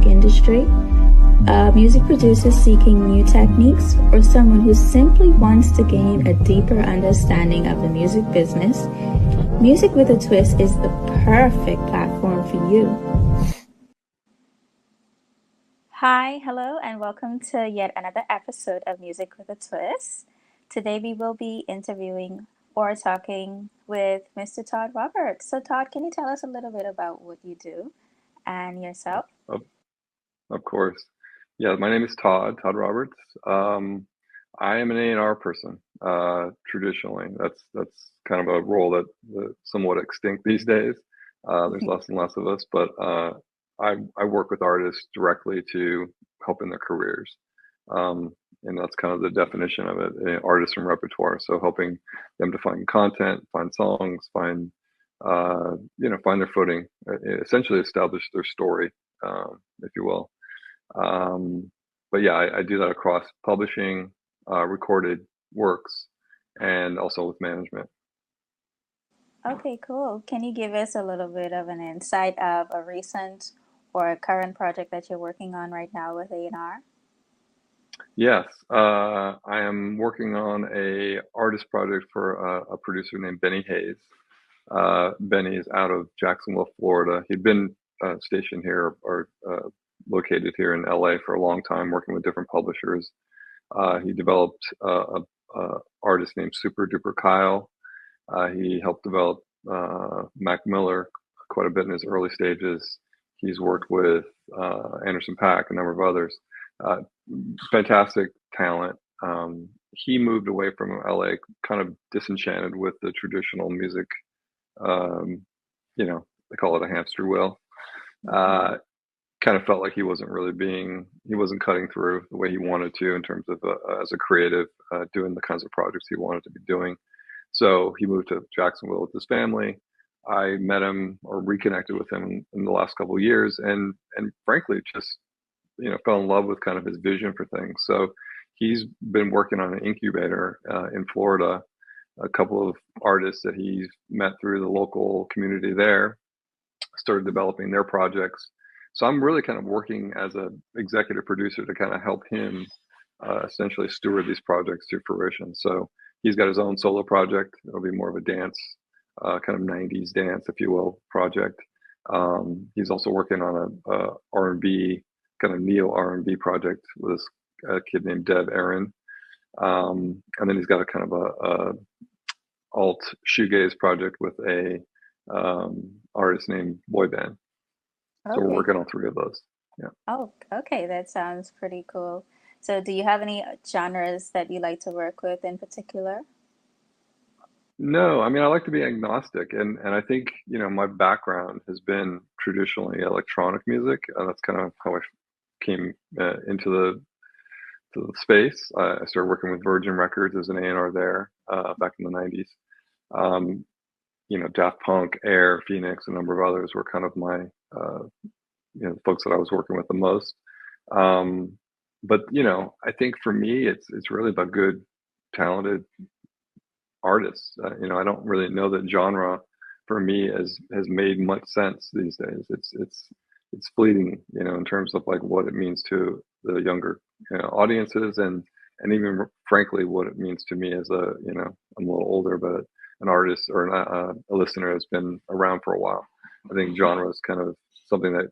industry, a music producer seeking new techniques, or someone who simply wants to gain a deeper understanding of the music business, Music with a Twist is the perfect platform for you. Hi, hello, and welcome to yet another episode of Music with a Twist. Today we will be interviewing or talking with Mr. Todd Roberts. So, Todd, can you tell us a little bit about what you do and yourself? Of, of course. Yeah, my name is Todd Roberts. I am an A&R person, traditionally. That's kind of a role that's somewhat extinct these days. There's less and less of us, but I work with artists directly to help in their careers. And that's kind of the definition of it, artists and repertoire. So helping them to find content, find songs, find their footing, essentially establish their story, if you will. But yeah, I do that across publishing, recorded works, and also with management. Okay, cool. Can you give us a little bit of an insight of a recent or a current project that you're working on right now with A&R? Yes, I am working on a artist project for a producer named Benny Hayes. Benny is out of Jacksonville, Florida. He'd been stationed here or located here in LA for a long time, working with different publishers. He developed a artist named Super Duper Kyle. He helped develop Mac Miller quite a bit in his early stages. He's worked with Anderson .Paak, a number of others. Fantastic talent. He moved away from LA, kind of disenchanted with the traditional music. They call it a hamster wheel. Kind of felt like he wasn't cutting through the way he wanted to in terms of as a creative, doing the kinds of projects he wanted to be doing. So he moved to Jacksonville with his family. I met him or reconnected with him in the last couple of years, and frankly, just fell in love with kind of his vision for things. So he's been working on an incubator in Florida. A couple of artists that he's met through the local community there started developing their projects. So I'm really kind of working as an executive producer to kind of help him essentially steward these projects to fruition. So he's got his own solo project. It'll be more of a dance, kind of 90s dance, if you will, project. He's also working on a R&B, kind of neo R&B project with a kid named Deb Aaron. And then he's got a kind of a alt shoegaze project with a artist named Boy Band. So we're working on 3 of those. Yeah. Oh, okay. That sounds pretty cool. So do you have any genres that you like to work with in particular? No, I mean, I like to be agnostic, and I think my background has been traditionally electronic music, and that's kind of how I came into the space. I started working with Virgin Records as an A&R there back in the 90s. Daft Punk, Air, Phoenix, a number of others were kind of my folks that I was working with the most. But I think for me, it's really about good, talented artists. I don't really know that genre for me has made much sense these days. It's fleeting, in terms of like what it means to the younger audiences, and even frankly what it means to me as I'm a little older, but an artist or a listener has been around for a while. I think genre is kind of something that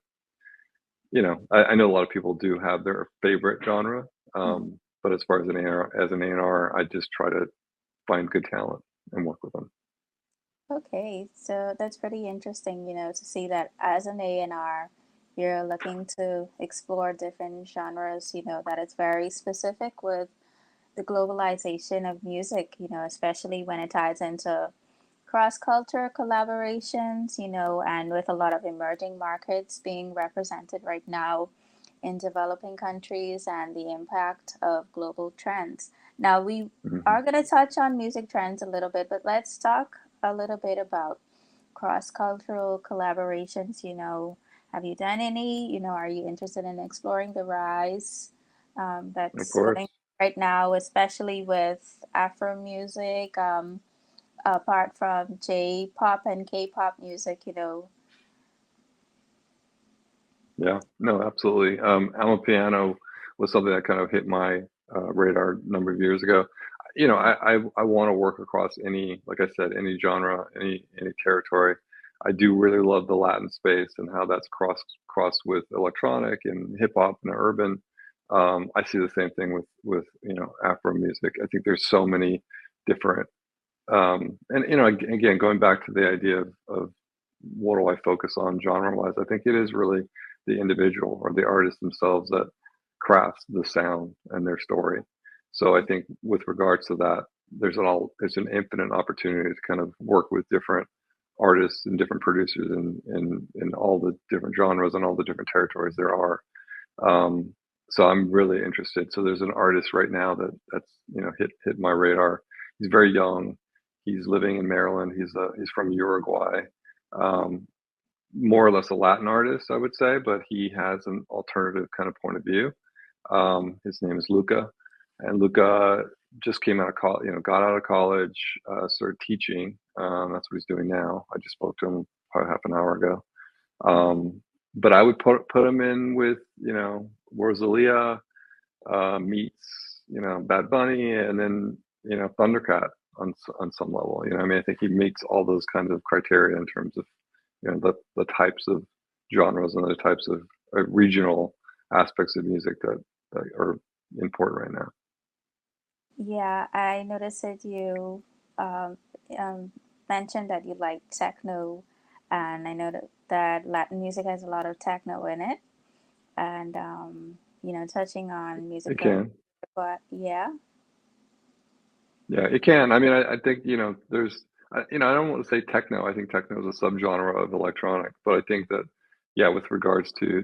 I know a lot of people do have their favorite genre, but as far as an A&R, I just try to find good talent and work with them. Okay, so that's pretty interesting, to see that as an A&R, you're looking to explore different genres, that it's very specific with the globalization of music, especially when it ties into cross-culture collaborations, and with a lot of emerging markets being represented right now in developing countries and the impact of global trends. Now, we Mhm. are going to touch on music trends a little bit, but let's talk a little bit about cross-cultural collaborations. Have you done any? Are you interested in exploring the rise Of that's going course. right now, especially with Afro music, apart from J-pop and K-pop music? Yeah, no, absolutely. Piano was something that kind of hit my radar a number of years ago. You know, I want to work across any, like I said, any genre, any territory. I do really love the Latin space and how that's crossed with electronic and hip hop and urban. I see the same thing with Afro music. I think there's so many different and again, going back to the idea of what do I focus on genre-wise, I think it is really the individual or the artist themselves that crafts the sound and their story. So I think with regards to that, there's an infinite opportunity to kind of work with different artists and different producers in all the different genres and all the different territories there are. Um, so I'm really interested. So there's an artist right now that's hit my radar. He's very young. He's living in Maryland. He's from Uruguay. Um, More or less a Latin artist, I would say, but he has an alternative kind of point of view. His name is Luca, and Luca just came out of college. Got out of college, started teaching. That's what he's doing now. I just spoke to him probably half an hour ago. Um, but I would put him in with, Rosalia, meets, Bad Bunny, and then, Thundercat on some level. I mean, I think he meets all those kinds of criteria in terms of, the types of genres and the types of regional aspects of music that are important right now. Yeah, I noticed that you um, um, mentioned that you like techno, and I know that Latin music has a lot of techno in it, and touching on music It from, can. but yeah. Yeah, it can. I mean, I think, I don't want to say techno. I think techno is a subgenre of electronic, but I think that, yeah, with regards to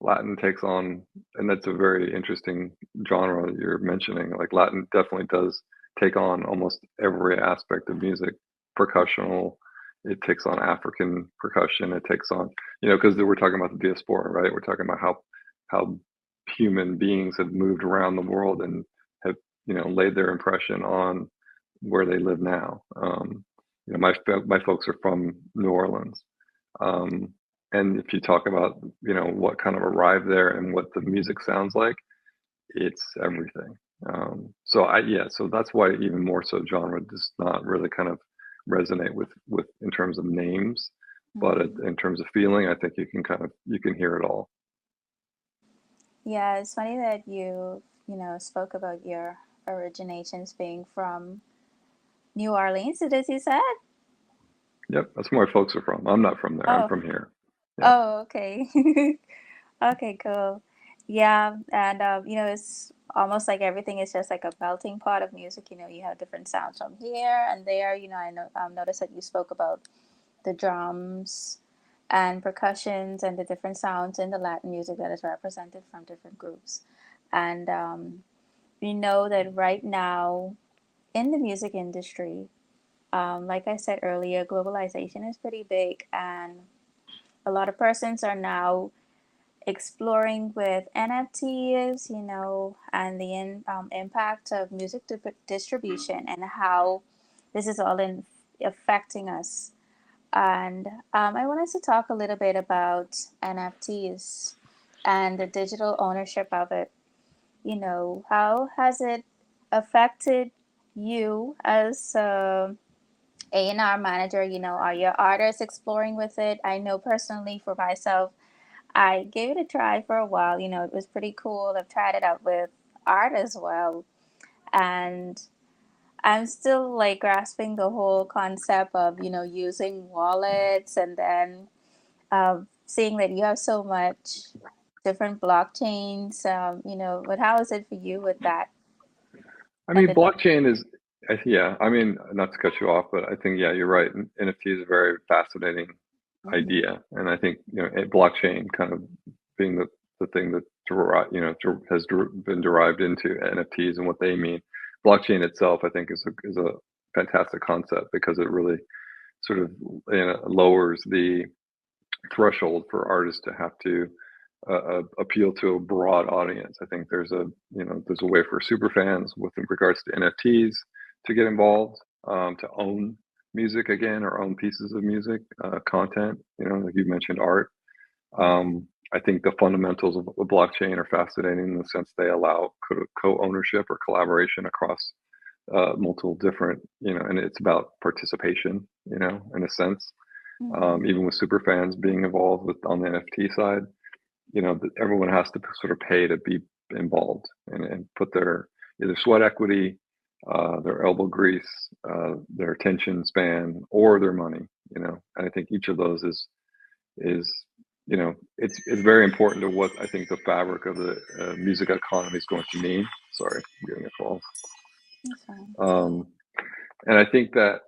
Latin takes on, and that's a very interesting genre that you're mentioning. Like Latin definitely does take on almost every aspect of music, percussional. It takes on African percussion. It takes on, because we're talking about the diaspora, right? We're talking about how human beings have moved around the world and have laid their impression on where they live now. My folks are from New Orleans, um, and if you talk about what kind of arrived there and what the music sounds like, it's everything. So that's why even more so genre does not really kind of resonate with in terms of names, but Hmm. in terms of feeling, I think you can hear it all. Yeah, it's funny that spoke about your originations being from New Orleans. Did you said? Yep, that's where my folks are from. I'm not from there. I'm Oh, from here. Yeah. oh, okay. Okay, cool. Yeah, and it's almost like everything is just like a melting pot of music. You have different sounds from here and there. I know noticed that you spoke about the drums and percussions and the different sounds in the Latin music that is represented from different groups. And we know that right now in the music industry, like I said earlier, globalization is pretty big, and a lot of persons are now exploring with NFTs, and the impact of music distribution and how this is all affecting us. And I wanted to talk a little bit about NFTs and the digital ownership of it. How has it affected you as A&R manager? Are your artists exploring with it? I know personally for myself, I gave it a try for a while. It was pretty cool. I've tried it out with art as well. And I'm still like grasping the whole concept of, using wallets and then seeing that you have so much different blockchains. But how is it for you with that I and mean, the blockchain is, yeah. I mean, not to cut you off, but I think yeah, you're right. NFT is a very fascinating Mhm. idea, and I think blockchain kind of being the thing that been derived into NFTs and what they mean. Blockchain itself, I think, is a fantastic concept because it really sort of lowers the threshold for artists to have to appeal to a broad audience. I think there's a way for super fans with regards to NFTs to get involved, to own music again or own pieces of music content. Like you mentioned, art. I think the fundamentals of blockchain are fascinating in the sense they allow co-ownership or collaboration across multiple different, and it's about participation, in a sense. Mm-hmm. Even with super fans being involved with on the NFT side, everyone has to sort of pay to be involved and put their either sweat equity, their elbow grease, their attention span, or their money. And I think each of those is it's very important to what I think the fabric of the music economy is going to mean. Sorry, I'm getting a call. That's fine. Um, and I think that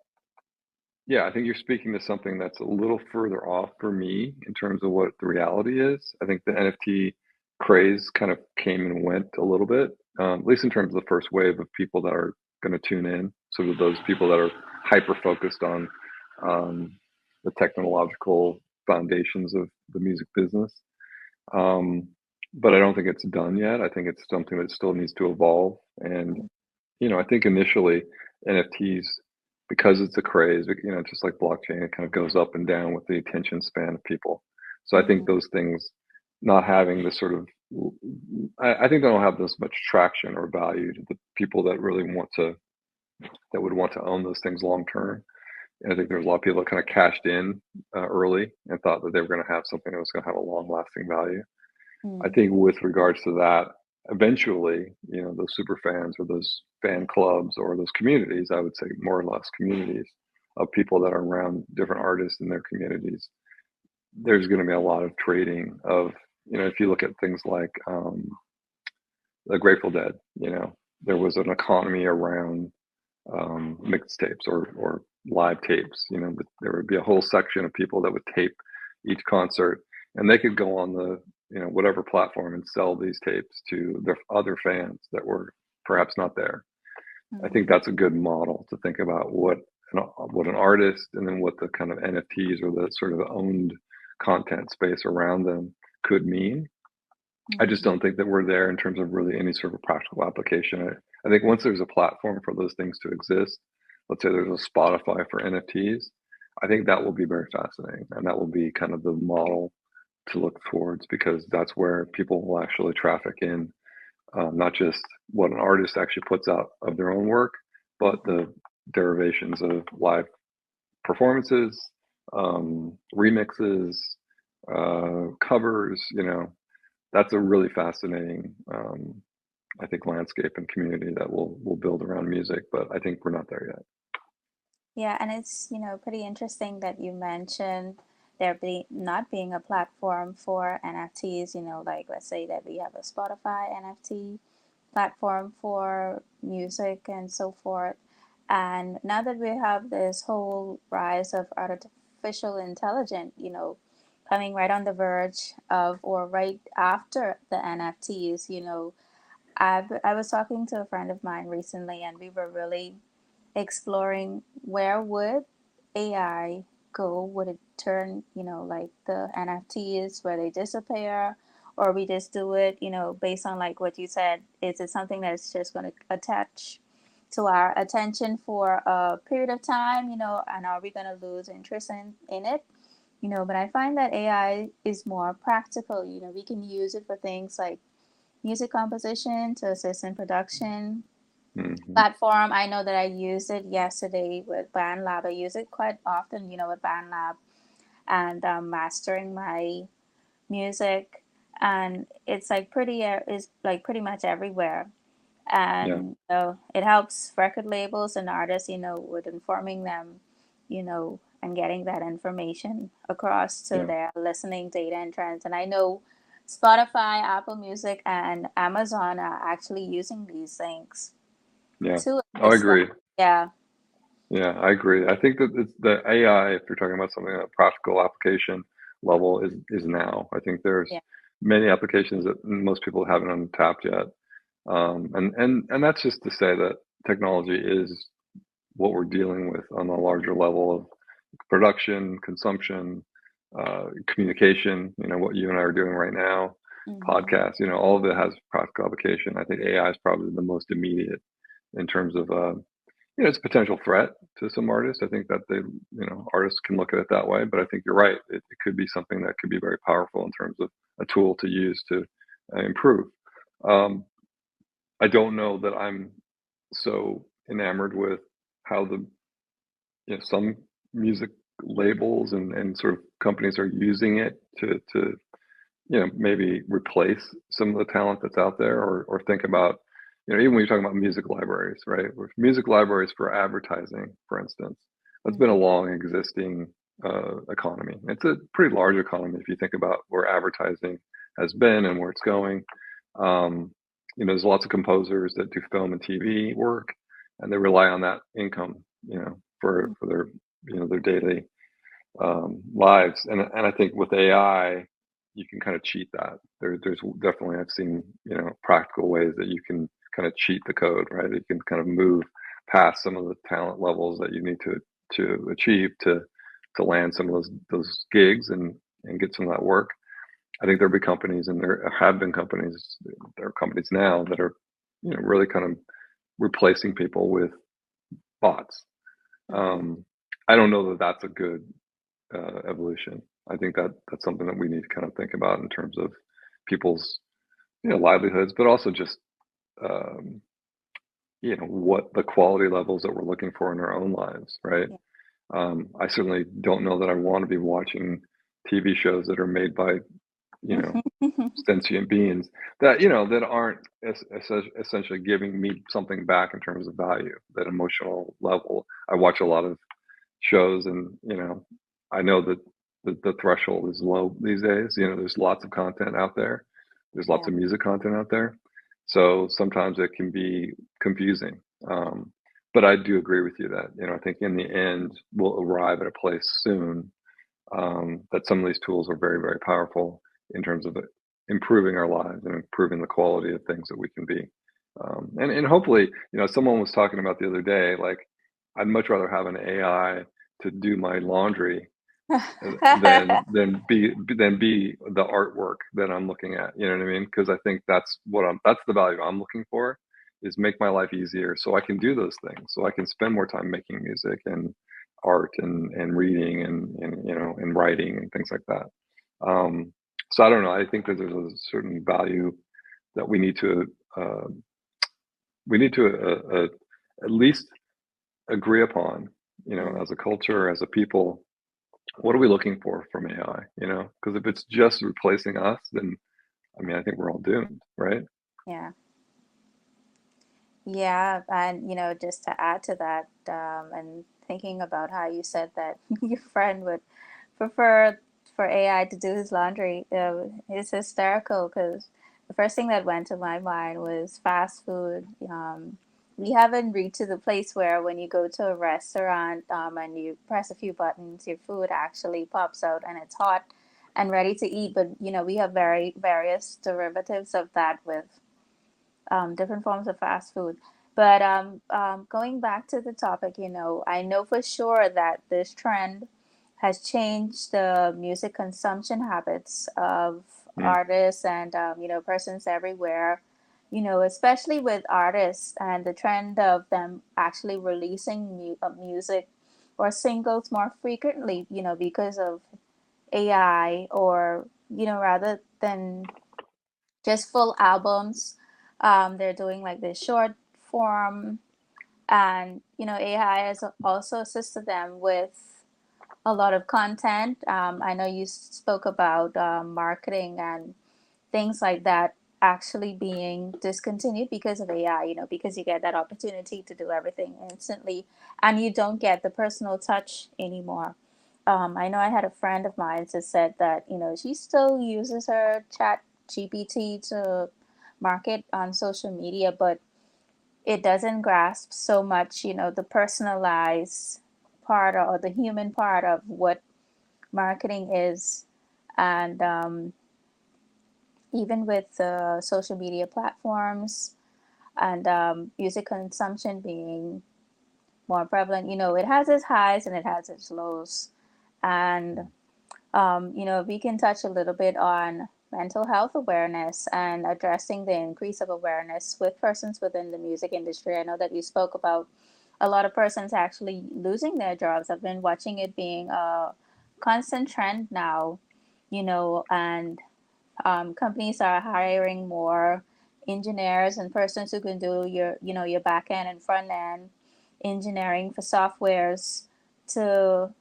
yeah, I think you're speaking to something that's a little further off for me in terms of what the reality is. I think the NFT craze kind of came and went a little bit, at least in terms of the first wave of people that are going to tune in. Sort of those people that are hyper focused on um, the technological foundations of the music business. Um, but I don't think it's done yet. I think it's something that still needs to evolve. And I think initially NFTs, because it's a craze, just like blockchain, it kind of goes up and down with the attention span of people. So I think Mm-hmm. those things not having this sort of, I think they don't have this much traction or value to the people that really that would want to own those things long term. And I think there's a lot of people that kind of cashed in early and thought that they were going to have something that was going to have a long lasting value. I think Mm-hmm. with regards to that, eventually, those super fans or those fan clubs or those communities, I would say more or less communities of people that are around different artists in their communities, there's going to be a lot of trading of, if you look at things like the Grateful Dead, there was an economy around mixtapes or live tapes. There would be a whole section of people that would tape each concert, and they could go on the whatever platform and sell these tapes to their other fans that were perhaps not there. I think Mm-hmm. that's a good model to think about what an artist and then what the kind of NFTs or the sort of owned content space around them could mean. I just Mm-hmm. don't think that we're there in terms of really any sort of practical application. I think once there's a platform for those things to exist, let's say there's a Spotify for NFTs, I think that will be very fascinating. And that will be kind of the model to look towards because that's where people will actually traffic in, not just what an artist actually puts out of their own work, but Mm-hmm. the derivations of live performances, remixes, covers, that's a really fascinating, I think, landscape and community that will build around music. But I think we're not there yet. Yeah, and it's, pretty interesting that you mentioned there be not being a platform for NFTs, like let's say that we have a Spotify NFT platform for music and so forth. And now that we have this whole rise of artificial intelligence, coming right on the verge of or right after the NFTs, I was talking to a friend of mine recently and we were really exploring where would AI go? Would it turn, like the NFTs where they disappear? Or we just do it, based on like what you said, is it something that's just going to attach to our attention for a period of time, and are we going to lose interest in it? But I find that AI is more practical. We can use it for things like music composition to assist in production, Hmm. platform. I know that I used it yesterday with BandLab. I use it quite often, with BandLab and mastering my music, and it's like is like pretty much everywhere. Yeah, And it helps record labels and artists, with informing them, and getting that information across to yeah, their listening data and trends. And I know Spotify, Apple Music, and Amazon are actually using these things yeah. to I assist them. agree. Yeah, Yeah, I agree. I think that it's the AI, if you're talking about something at a practical application level, is now. I think there's yeah. many applications that most people haven't untapped yet. And that's just to say that technology is what we're dealing with on a larger level of production, consumption, communication. What you and I are doing right now, Mm-hmm. podcasts. All of it has practical application. I think AI is probably the most immediate in terms of it's a potential threat to some artists. I think that artists can look at it that way. But I think you're right. It could be something that could be very powerful in terms of a tool to use to improve. Um, I don't know that I'm so enamored with how the some music labels and sort of companies are using it to maybe replace some of the talent that's out there, or think about, even when you're talking about music libraries, right? With music libraries for advertising, for instance, that's been a Hmm. long existing economy. It's a pretty large economy if you think about where advertising has been and where it's going. Um, there's lots of composers that do film and TV work, and they rely on that income, for their their daily lives. And I think with AI, you can kind of cheat that. There's definitely, I've seen, practical ways that you can kind of cheat the code, right? You can kind of move past some of the talent levels that you need to achieve to land some of those gigs and get some of that work. I think there'll be companies, and there have been companies, there are companies now that are, really kind of replacing people with bots. Hmm. Um, I don't know that that's a good evolution. I think that that's something that we need to kind of think about in terms of people's livelihoods, but also just um, what the quality levels that we're looking for in our own lives, right? Yeah. I certainly don't know that I want to be watching TV shows that are made by you know sentient beings that that aren't essentially giving me something back in terms of value, that emotional level. I watch a lot of shows, and I know that the threshold is low these days. There's lots of content out there, there's lots Yeah. of music content out there, so sometimes it can be confusing. But I do agree with you that I think in the end we'll arrive at a place soon, that some of these tools are very, very powerful in terms of improving our lives and improving the quality of things that we can be. And hopefully, someone was talking about the other day, like, I'd much rather have an AI to do my laundry than be the artwork that I'm looking at. You know what I mean? Because I think that's the value I'm looking for, is make my life easier so I can do those things, so I can spend more time making music and art and reading and writing and things like that. So I don't know. I think that there's a certain value that uh, we need to at least agree upon, Mm. as a culture, as a people. What are we looking for from AI? Because if it's just replacing us, then I mean, I think we're all doomed, right? Yeah. Yeah, and just to add to that, and thinking about how you said that your friend would prefer for AI to do his laundry, it's hysterical because the first thing that went to my mind was fast food. We haven't reached to the place where when you go to a restaurant, and you press a few buttons, your food actually pops out and it's hot and ready to eat. But we have very various derivatives of that with different forms of fast food. But going back to the topic, I know for sure that this trend has changed the music consumption habits of Mm, artists and persons everywhere. Especially with artists and the trend of them actually releasing music or singles more frequently. Because of AI, or rather than just full albums. They're doing like this short form, and AI has also assisted them with a lot of content. I know you spoke about marketing and things like that actually being discontinued because of AI, because you get that opportunity to do everything instantly and you don't get the personal touch anymore. I know I had a friend of mine that said that, she still uses her chat GPT to market on social media, but it doesn't grasp so much, the personalized part or the human part of what marketing is. And even with social media platforms and music consumption being more prevalent, it has its highs and it has its lows. And, we can touch a little bit on mental health awareness and addressing the increase of awareness with persons within the music industry. I know that you spoke about a lot of persons actually losing their jobs. I've been watching it being a constant trend now, and Companies are hiring more engineers and persons who can do your, your back end and front end engineering for softwares to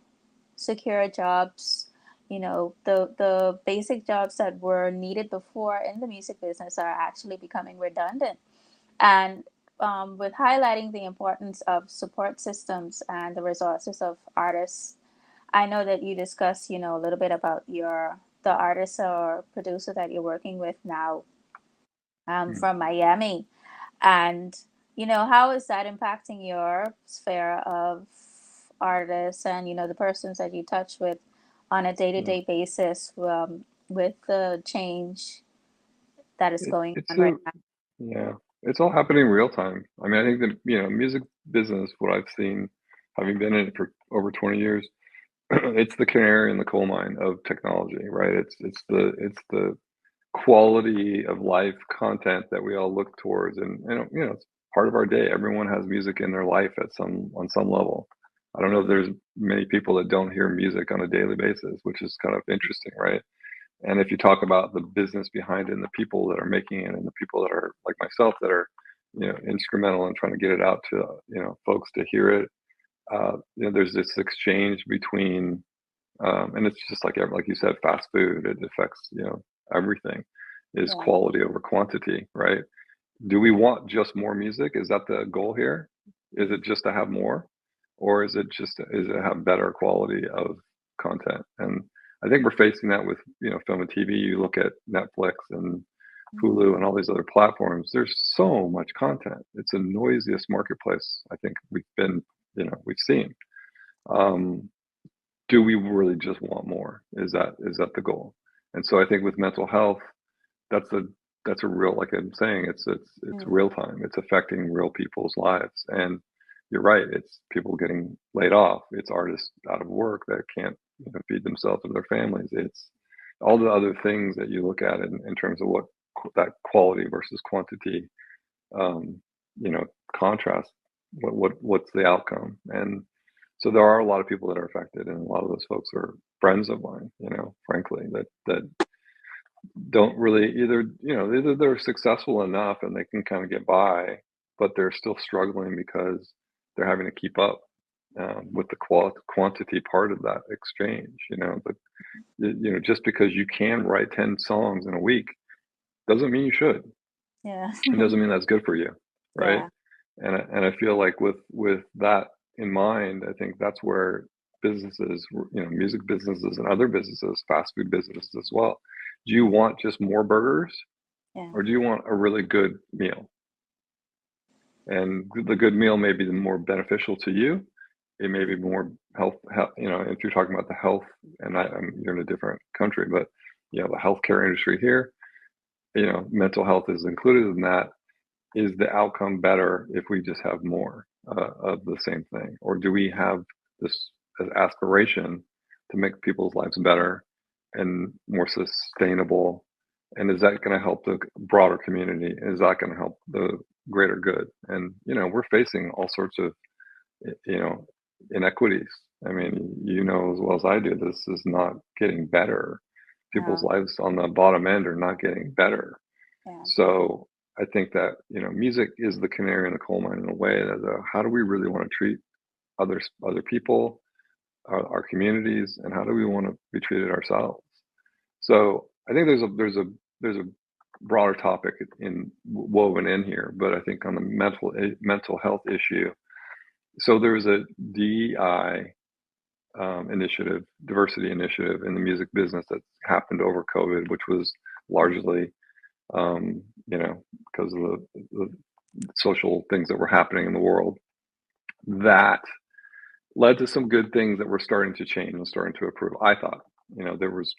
secure jobs. The basic jobs that were needed before in the music business are actually becoming redundant. And with highlighting the importance of support systems and the resources of artists, I know that you discussed, a little bit about the artist or producer that you're working with now, Mm. from Miami. And, how is that impacting your sphere of artists and, the persons that you touch with on a day to Yeah. day basis, with the change that is going It's on right a now? Yeah, it's all happening in real time. I mean, I think that, music business, what I've seen, having been in it for over 20 years, it's the canary in the coal mine of technology, right? It's the quality of life content that we all look towards, and it's part of our day. Everyone has music in their life at some on some level. I don't know if there's many people that don't hear music on a daily basis, which is kind of interesting, right? And if you talk about the business behind it and the people that are making it and the people that are like myself that are, instrumental in trying to get it out to, folks to hear it, there's this exchange between, and it's just like like you said, fast food. It affects, everything is Yeah, quality over quantity, right? Do we want just more music? Is that the goal here? Is it just to have more, or is it have better quality of content? And I think we're facing that with film and TV. You look at Netflix and mhm, Hulu and all these other platforms. There's so much content. It's the noisiest marketplace I think we've seen. Um, do we really just want more? Is that the goal? And so I think with mental health, that's a that's a real, like I'm saying, it's mhm, real time. It's affecting real people's lives. And you're right, it's people getting laid off. It's artists out of work that can't, feed themselves and their families. It's all the other things that you look at in terms of what that quality versus quantity, um, you know, contrast. What's the outcome? And so there are a lot of people that are affected, and a lot of those folks are friends of mine. Frankly, that don't really either they're successful enough and they can kind of get by, but they're still struggling because they're having to keep up, with the quantity part of that exchange. But just because you can write 10 songs in a week doesn't mean you should. yeah, It doesn't mean that's good for you, right? yeah, And I feel like with that in mind, I think that's where businesses, music businesses and other businesses, fast food businesses as well. Do you mhm, want just more burgers, yeah, or do you want a really good meal? And the good meal may be the more beneficial to you. It may be more health, if you're talking about the health, and you're in a different country, but the healthcare industry here, mental health is included in that. Is the outcome better if we just have more, of the same thing? Or do we have this as aspiration to make people's lives better and more sustainable? And is that going to help the broader community? Is that going to help the greater good? And, we're facing all sorts of, you know, inequities. I mean, as well as I do, this is not getting better. People's no, lives on the bottom end are not getting better. yeah, So I think that, music is the canary in the coal mine in a way that, how do we really want to treat other people, our communities, and how do we want to be treated ourselves? So I think there's a broader topic in woven in here, but I think on the mental health issue. So there was a DEI, initiative, diversity initiative in the music business that happened over COVID, which was largely, because of the social things that were happening in the world, that led to some good things that were starting to change and starting to improve. I thought, there was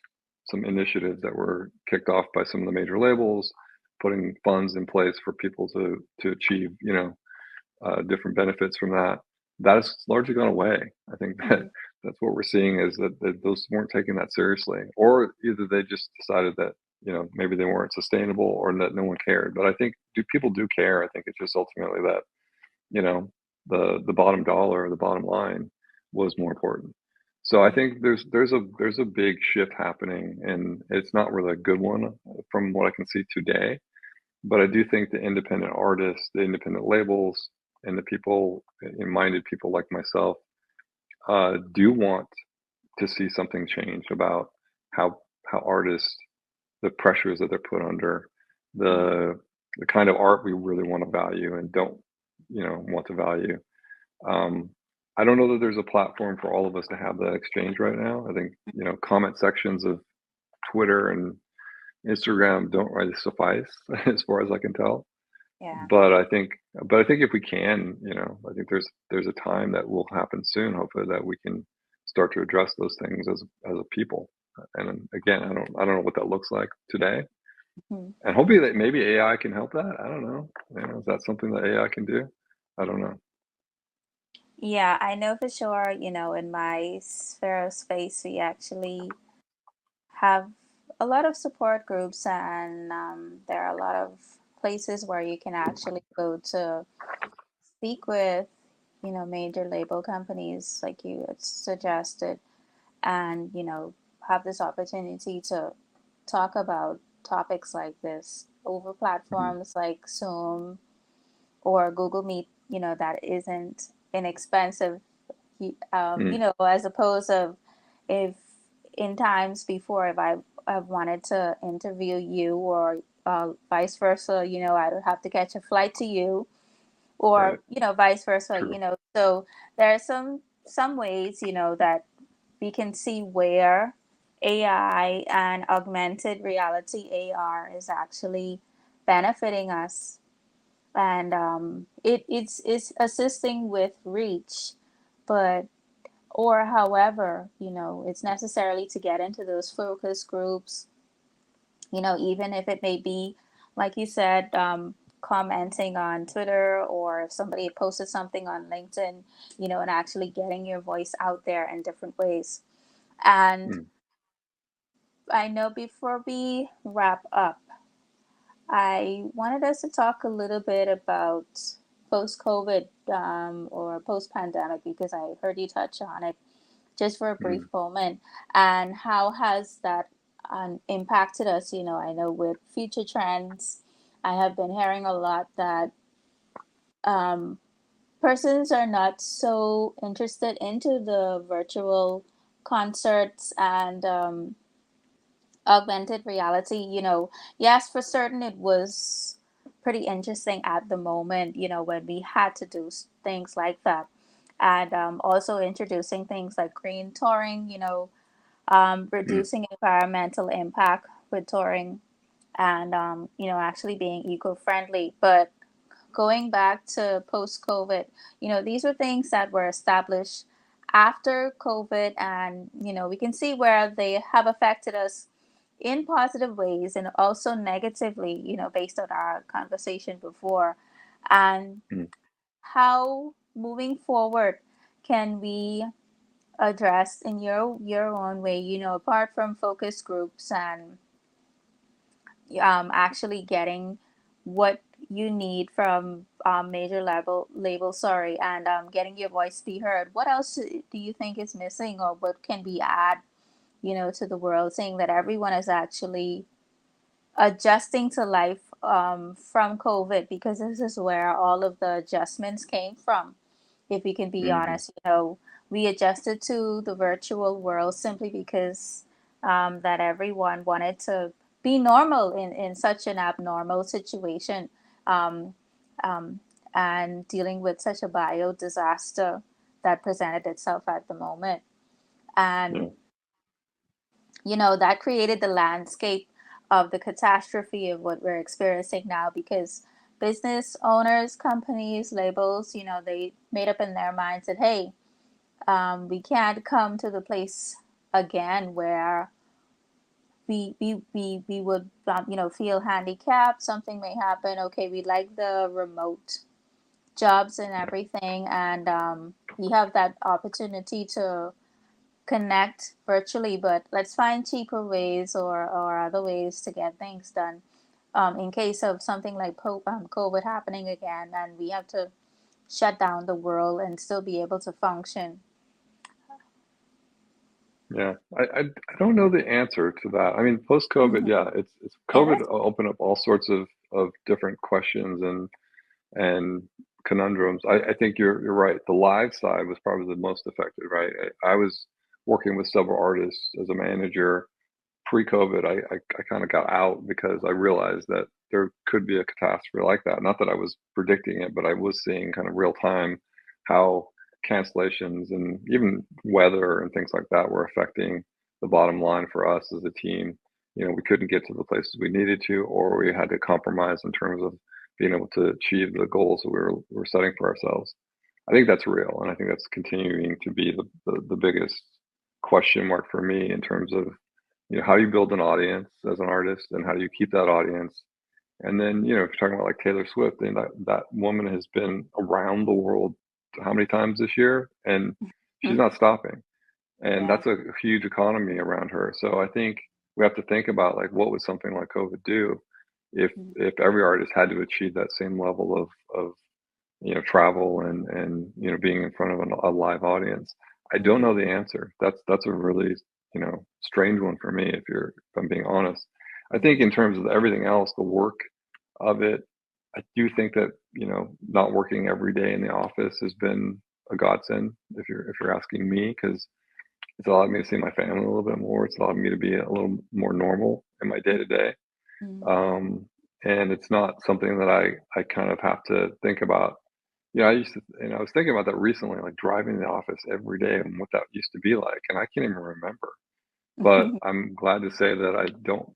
some initiatives that were kicked off by some of the major labels, putting funds in place for people to achieve, different benefits from that. That has largely gone away. I think that mhm, that's what we're seeing is that those weren't taking that seriously, or either they just decided that maybe they weren't sustainable, or that no one cared. But I think do people do care? I think it's just ultimately that you know the bottom dollar, the bottom line was more important. So I Mm, think there's a big shift happening, and it's not really a good one from what I can see today. But I do think the independent artists, the independent labels, and the people, minded people like myself, do want to see something change about how artists, the pressures that they're put under, mm, the kind of art we really want to value and don't, want to value. Um, I don't know that there's a platform for all of us to have that exchange right now. I think, comment sections of Twitter and Instagram don't really suffice as far as I can tell. yeah. But I think if we can, I think there's a time that will happen soon, hopefully, that we can start to address those things as a people. And again, I don't know what that looks like today. Mm. And hopefully that maybe AI can help that. I don't know. Is that something that AI can do? I don't know. Yeah, I know for sure, in my sphere of space, we actually have a lot of support groups, and there are a lot of places where you can actually go to speak with, major label companies like you had suggested, and, have this opportunity to talk about topics like this over Mhm. platforms like Zoom or Google Meet, that isn't inexpensive, Mm, as opposed of if in times before, if I've wanted to interview you or vice versa, I would have to catch a flight to you or, right. vice versa, True. so there are some ways, that we can see where AI and augmented reality AR is actually benefiting us, and it's assisting with reach, but or however, it's necessarily to get into those focus groups, even if it may be, like you said, commenting on Twitter, or if somebody posted something on LinkedIn, and actually getting your voice out there in different ways. And Mm, I know before we wrap up, I wanted us to talk a little bit about post COVID, or post pandemic, because I heard you touch on it just for a brief mm, moment. And how has that impacted us? I know with future trends, I have been hearing a lot that um, persons are not so interested into the virtual concerts and augmented reality. Yes, for certain, it was pretty interesting at the moment, when we had to do things like that. And also introducing things like green touring, mm, reducing environmental impact with touring, and, actually being eco friendly. But going back to post COVID, these were things that were established after COVID, and, we can see where they have affected us in positive ways and also negatively, based on our conversation before. And mm, how moving forward can we address in your own way, apart from focus groups and actually getting what you need from major label, sorry, and getting your voice be heard. What else do you think is missing, or what can we add, to the world, saying that everyone is actually adjusting to life from COVID, because this is where all of the adjustments came from. If we can be mhm, honest, we adjusted to the virtual world simply because that everyone wanted to be normal in such an abnormal situation, um, um, and dealing with such a bio disaster that presented itself at the moment. yeah, And that created the landscape of the catastrophe of what we're experiencing now, because business owners, companies, labels, they made up in their minds that, hey, we can't come to the place again where we would, feel handicapped. Something may happen. Okay, we like the remote jobs and everything, and we have that opportunity to connect virtually, but let's find cheaper ways, or other ways to get things done, in case of something like COVID happening again, and we have to shut down the world and still be able to function. Yeah, I don't know the answer to that. I mean, post-COVID, Mhm. yeah, it's Yeah, COVID that's opened up all sorts of different questions and conundrums. I think you're right. The live side was probably the most affected, right? I was working with several artists as a manager pre-COVID. I kind of got out because I realized that there could be a catastrophe like that. Not that I was predicting it, but I was seeing kind of real time how cancellations and even weather and things like that were affecting the bottom line for us as a team. You know, we couldn't get to the places we needed to, or we had to compromise in terms of being able to achieve the goals that we were setting for ourselves. I think that's real, and I think that's continuing to be the biggest question mark for me in terms of, how do you build an audience as an artist, and how do you keep that audience? And then, if you're talking about like Taylor Swift, and that woman has been around the world how many times this year, and she's Mhm. not stopping. And Yeah. that's a huge economy around her. So I think we have to think about like what would something like COVID do if Mhm. every artist had to achieve that same level of travel and being in front of a live audience. I don't know Mhm. the answer. That's a really strange one for me if I'm being honest. I think in Mhm. terms of everything else, the work of it, I do think that not working every day in the office has been a godsend if you're asking me, because it's allowed me to see my family a little bit more. It's allowed me to be a little more normal in my day to day. Mhm. Um, and it's not something that I kind of have to think about. I used to, and I was thinking about that recently, like driving to the office every day and what that used to be like, and I can't even remember. But Mhm. I'm glad to say that I don't,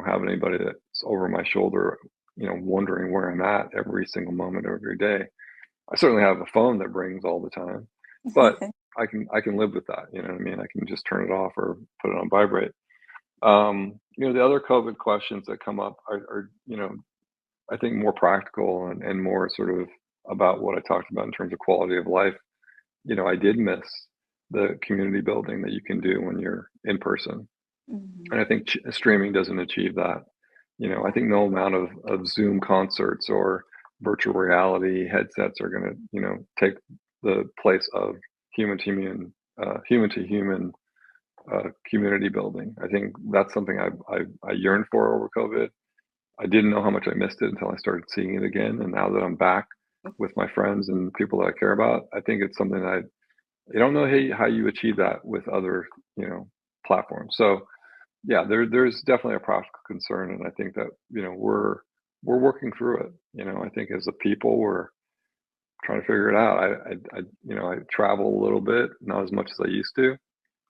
have anybody that's over my shoulder, wondering where I'm at every single moment of every day. I certainly have a phone that rings all the time, but I can live with that. You know what I mean? I can just turn it off or put it on vibrate. The other COVID questions that come up are I think more practical and more sort of about what I talked about in terms of quality of life. I did miss the community building that you can do when you're in person. And Mhm. I think streaming doesn't achieve that. I Yeah. think no amount of Zoom concerts or virtual reality headsets are going to, take the place of human to human community building. I think that's something I yearned for over COVID. I didn't know how much I missed it until I started seeing it again, and now that I'm back with my friends and people that I care about, I think it's something that I don't know how you achieve that with other, you know, platforms. So, yeah, there's definitely a practical concern, and I think that, we're working through it. I think as a people, we're trying to figure it out. I travel a little bit, not as much as I used to.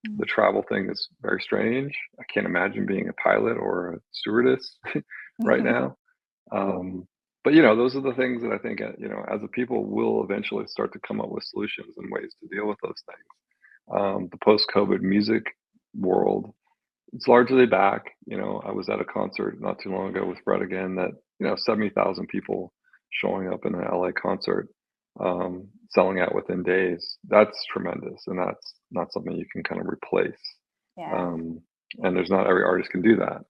The Mhm. travel thing is very strange. I can't imagine being a pilot or a stewardess right Mhm. now. But those are the things that I think, as a people, will eventually start to come up with solutions and ways to deal with those things. The post-COVID music world, it's largely back. I was at a concert not too long ago with Fred again. That 70,000 people showing up in an LA concert, selling out within days. That's tremendous, and that's not something you can kind of replace. Yeah. Um, and there's not every artist can do that.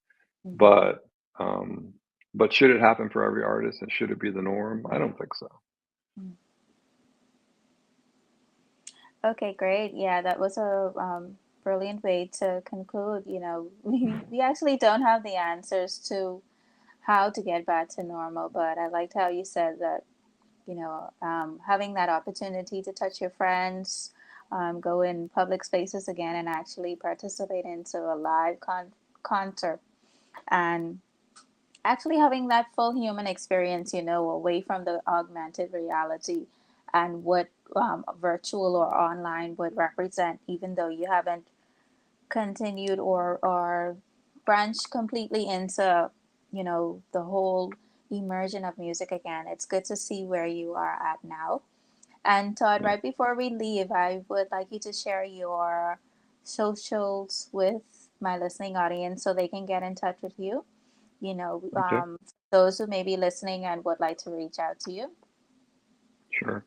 Mhm. But, um, but should it happen for every artist and should it be the norm? I don't think so. Mm. Okay, great. Yeah, that was a brilliant way to conclude. We actually don't have the answers to how to get back to normal, but I liked how you said that, having that opportunity to touch your friends, go in public spaces again, and actually participate into a live concert, and actually having that full human experience, away from the augmented reality and what virtual or online would represent, even though you haven't continued or branched completely into, the whole immersion of music again. It's good to see where you are at now. And Todd, Yeah. right before we leave, I would like you to share your socials with my listening audience so they can get in touch with you. Okay. Those who may be listening and would like to reach out to you. Sure.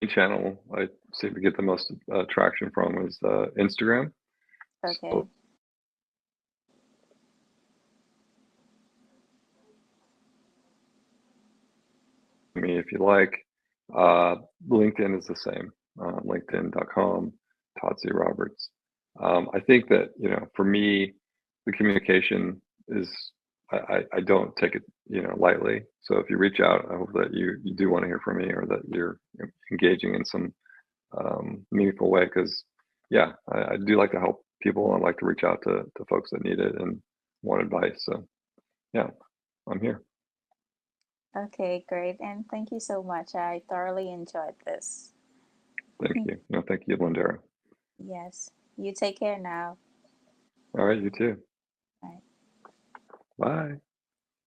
Channel I seem to get the most traction from is Instagram. Okay. So me if you like. Uh, LinkedIn is the same. LinkedIn.com, Todd C. Roberts. I think that, for me, the communication is I don't take it, lightly. So if you reach out, I hope that you do want to hear from me or that you're engaging in some meaningful way. Because yeah, I do like to help people. I like to reach out to folks that need it and want advice. So yeah, I'm here. Okay, great. And thank you so much. I thoroughly enjoyed this. Thank you. No, thank you, Lindera. Yes. You take care now. All right, you too. Bye. Bye.